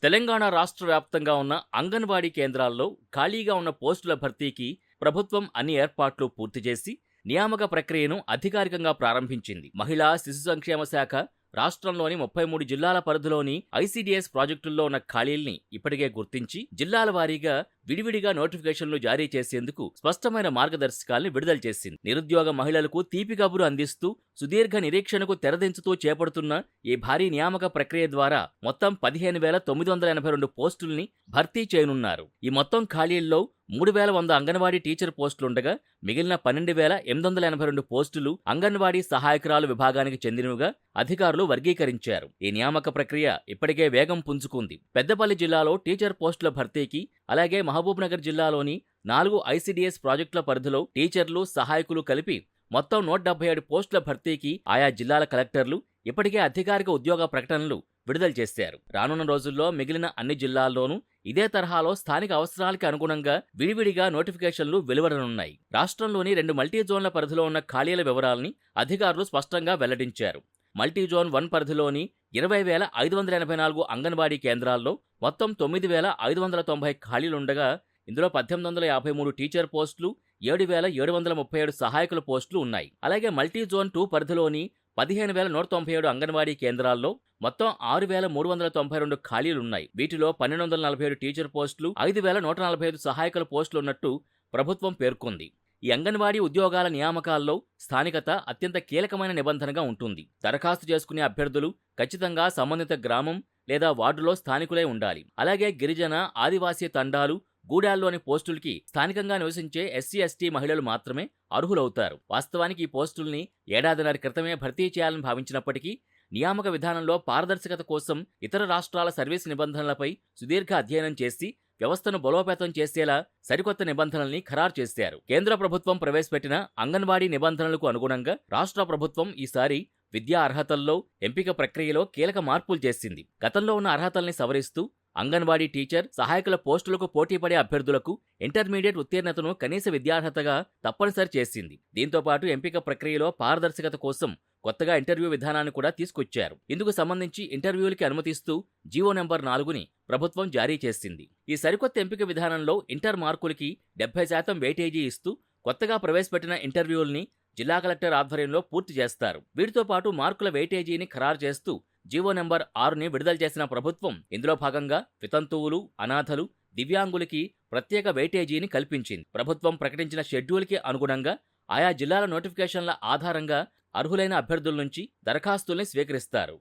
తెలంగాణ రాష్ట్ర వ్యాప్తంగా ఉన్న అంగన్వాడీ కేంద్రాల్లో ఖాళీగా ఉన్న పోస్టుల భర్తీకి ప్రభుత్వం అన్ని ఏర్పాట్లు పూర్తి చేసి నియామక ప్రక్రియను అధికారికంగా ప్రారంభించింది. మహిళా శిశు సంక్షేమ శాఖ రాష్ట్రంలోని 33 జిల్లాల పరిధిలోని ఐసీడీఎస్ ప్రాజెక్టుల్లో ఉన్న ఖాళీల్ని ఇప్పటికే గుర్తించి జిల్లాల వారీగా విడివిడిగా నోటిఫికేషన్లు జారీ చేసేందుకు స్పష్టమైన మార్గదర్శకాల్ని విడుదల చేసింది. నిరుద్యోగ మహిళలకు తీపి కబురు అందిస్తూ సుదీర్ఘ నిరీక్షణకు తెరదించుతూ చేపడుతున్న ఈ భారీ నియామక ప్రక్రియ ద్వారా మొత్తం 15,982 పోస్టుల్ని భర్తీ చేయనున్నారు. ఈ మొత్తం ఖాళీల్లో 3,100 అంగన్వాడీ టీచర్ పోస్టులుండగా మిగిలిన 12,882 పోస్టులు అంగన్వాడీ సహాయకురాలు విభాగానికి చెందినవిగా అధికారులు వర్గీకరించారు. ఈ నియామక ప్రక్రియ ఇప్పటికే వేగం పుంజుకుంది. పెద్దపల్లి జిల్లాలో టీచర్ పోస్టుల భర్తీకి, అలాగే మహబూబ్నగర్ జిల్లాలోని 4 ఐసీడీఎస్ ప్రాజెక్టుల పరిధిలో టీచర్లు, సహాయకులు కలిపి మొత్తం 177 పోస్టుల భర్తీకి ఆయా జిల్లాల కలెక్టర్లు ఇప్పటికే అధికారిక ఉద్యోగ ప్రకటనలు విడుదల చేశారు. రానున్న రోజుల్లో మిగిలిన అన్ని జిల్లాల్లోనూ ఇదే తరహాలో స్థానిక అవసరాలకి అనుగుణంగా విడివిడిగా నోటిఫికేషన్లు వెలువడనున్నాయి. రాష్ట్రంలోని 2 మల్టీజోన్ల పరిధిలో ఉన్న ఖాళీల వివరాల్ని అధికారులు స్పష్టంగా వెల్లడించారు. మల్టీజోన్ 1 పరిధిలోని 20,584 అంగన్వాడీ కేంద్రాల్లో మొత్తం 9,590 ఖాళీలుండగా ఇందులో 1,853 టీచర్ పోస్టులు, 7,737 సహాయకుల పోస్టులు ఉన్నాయి. అలాగే మల్టీజోన్ 2 పరిధిలోని 15,197 అంగన్వాడీ కేంద్రాల్లో మొత్తం 6,392 ఖాళీలున్నాయి. వీటిలో 1,247 టీచర్ పోస్టులు, 5,145 సహాయకుల పోస్టులున్నట్టు ప్రభుత్వం పేర్కొంది. ఈ అంగన్వాడీ ఉద్యోగాల నియామకాల్లో స్థానికత అత్యంత కీలకమైన నిబంధనగా ఉంటుంది. దరఖాస్తు చేసుకునే అభ్యర్థులు ఖచ్చితంగా సంబంధిత గ్రామం లేదా వార్డులో స్థానికులై ఉండాలి. అలాగే గిరిజన, ఆదివాసీ తండాలు, గూడాల్లోని పోస్టులకి స్థానికంగా నివసించే ఎస్సీ, ఎస్టీ మహిళలు మాత్రమే అర్హులవుతారు. వాస్తవానికి ఈ పోస్టుల్ని ఏడాదిన్నర క్రితమే భర్తీ చేయాలని భావించినప్పటికీ నియామక విధానంలో పారదర్శకత కోసం ఇతర రాష్ట్రాల సర్వీస్ నిబంధనలపై సుదీర్ఘ అధ్యయనం చేసి వ్యవస్థను బలోపేతం చేసేలా సరికొత్త నిబంధనల్ని ఖరారు చేశారు. కేంద్ర ప్రభుత్వం ప్రవేశపెట్టిన అంగన్వాడీ నిబంధనలకు అనుగుణంగా రాష్ట్ర ప్రభుత్వం ఈసారి విద్యా అర్హతల్లో ఎంపిక ప్రక్రియలో కీలక మార్పులు చేసింది. గతంలో ఉన్న అర్హతల్ని సవరిస్తూ అంగన్వాడీ టీచర్, సహాయకుల పోస్టులకు పోటీపడే అభ్యర్థులకు ఇంటర్మీడియట్ ఉత్తీర్ణతను కనీస విద్యార్హతగా తప్పనిసరి చేసింది. దీంతో పాటు ఎంపిక ప్రక్రియలో పారదర్శకత కోసం కొత్తగా ఇంటర్వ్యూ విధానాన్ని కూడా తీసుకొచ్చారు. ఇందుకు సంబంధించి ఇంటర్వ్యూలకి అనుమతిస్తూ జీవో నెంబర్ 4ని ప్రభుత్వం జారీ చేసింది. ఈ సరికొత్త ఎంపిక విధానంలో ఇంటర్ మార్కులకి 70% వెయిటేజీ ఇస్తూ కొత్తగా ప్రవేశపెట్టిన ఇంటర్వ్యూల్ని జిల్లా కలెక్టర్ ఆధ్వర్యంలో పూర్తి చేస్తారు. వీటితో పాటు మార్కుల వెయిటేజీని ఖరారు చేస్తూ జీవో నెంబర్ 6ని విడుదల చేసిన ప్రభుత్వం ఇందులో భాగంగా వితంతువులు, అనాథలు, దివ్యాంగులకి ప్రత్యేక వెయిటేజీని కల్పించింది. ప్రభుత్వం ప్రకటించిన షెడ్యూల్కి అనుగుణంగా ఆయా జిల్లాల నోటిఫికేషన్ల ఆధారంగా అర్హులైన అభ్యర్థుల నుంచి దరఖాస్తుల్ని స్వీకరిస్తారు.